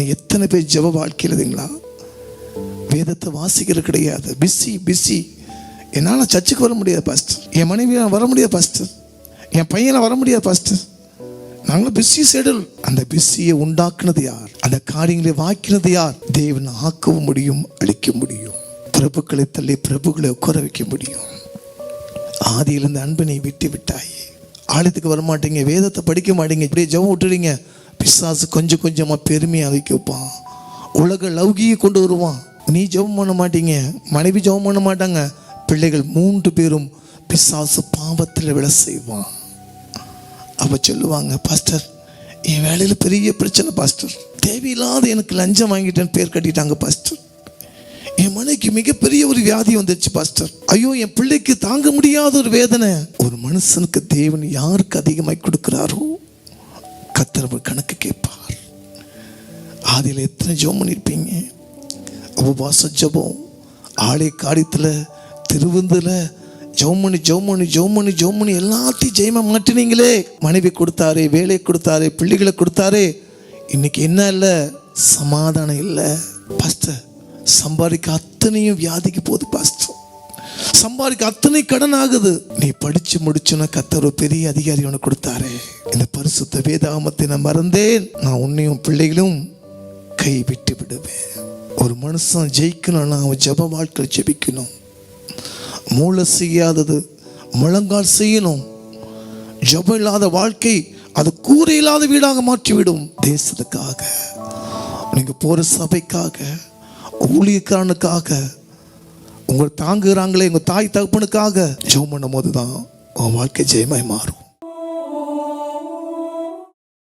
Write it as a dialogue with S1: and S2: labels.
S1: ஆனால் எத்தனை பேர் ஜெப வாழ்க்கை இல்லைங்களா? வேதத்தை வாசிக்கிறது கிடையாது. பிஸி. என்னால் சர்ச்சுக்கு வர முடியாது பாஸ்டர், என் மனைவி வர முடியாது பாஸ்டர், என் பையனை வர முடியாது பாஸ்டர். நாங்களும் பிஸி ஷெட்யூல். அந்த பிஸியை உண்டாக்குனது யார்? அந்த காரியங்களை வாக்கினது யார்? தேவன் ஆக்கவும் முடியும், அழிக்க முடியும். பிரபுக்களை தள்ளி பிரபுக்களை உட்கார வைக்க முடியும். ஆதியிலிருந்து அன்பனை விட்டு விட்டாய், ஆலயத்துக்கு வரமாட்டீங்க, வேதத்தை படிக்க மாட்டீங்க, இப்படியே ஜெபம் விட்டுறீங்க. பிசாசு கொஞ்சம் கொஞ்சமாக பெருமையாக வைக்க வைப்பான், உலக லௌகியை கொண்டு வருவான். நீ ஜெபம் பண்ண மாட்டீங்க, மனைவி ஜெபம் பண்ண மாட்டாங்க, பிள்ளைகள் 3 பேரும் பிசாசு பாவத்தில் விழ செய்வான். அப்போ சொல்லுவாங்க, பாஸ்டர் என் வேலையில் பெரிய பிரச்சனை பாஸ்டர், தேவையில்லாத எனக்கு லஞ்சம் வாங்கிட்டேன்னு பேர் கட்டிட்டாங்க பாஸ்டர், என் மனைக்கு மிகப்பெரிய ஒரு வியாதி வந்துருச்சு பாஸ்டர், ஐயோ என் பிள்ளைக்கு தாங்க முடியாத ஒரு வேதனை. ஒரு மனுஷனுக்கு தேவன் யாருக்கு அதிகமாக கொடுக்கிறாரோ கர்த்தர் கணக்கு கேட்பார். ஆதியில் எத்தனை ஜெபம் பண்ணியிருப்பீங்க? உபவாச ஜெபம், ஆலய காரியத்தில், திருவிருந்தில் ஜெபம் பண்ணி எல்லாத்தையும் ஜெயமா மாற்றினீங்களே. மனைவி கொடுத்தாரு, வேலை கொடுத்தாரு, பிள்ளைகளை கொடுத்தாரு, இன்னைக்கு என்ன இல்லை? சமாதானம் இல்லை பாஸ்டர். சம்பாதிக்க அத்தனையும் வியாதிக்கு போகுது பாஸ்டர், சம்பாதிக்க அத்தனை கடன் ஆகுது. நீ படிச்சு முடிச்சுன்னா கர்த்தர் ஒரு பெரிய அதிகாரி உனக்கு கொடுத்தாரு. இந்த பரிசுத்த வேதாகமத்தை நான் மறந்தேன், நான் உன்னையும் பிள்ளைகளும் கை விட்டு விடுவேன். ஒரு மனுஷன் ஜெயிக்கணும்னா அவன் ஜெப வாழ்க்கை ஜெபிக்கணும். மூளை செய்யாதது முழங்கால் செய்யணும். ஜெபம் இல்லாத வாழ்க்கை அது கூரை இல்லாத வீடாக மாற்றிவிடும். தேசத்துக்காக, நீங்க போற சபைக்காக, ஊழியக்காரனுக்காக, உங்களை தாங்குகிறாங்களே உங்க தாய் தகப்பனுக்காக ஜெபம் பண்ணும் போது தான் உன் வாழ்க்கை ஜெயமாய் மாறும்.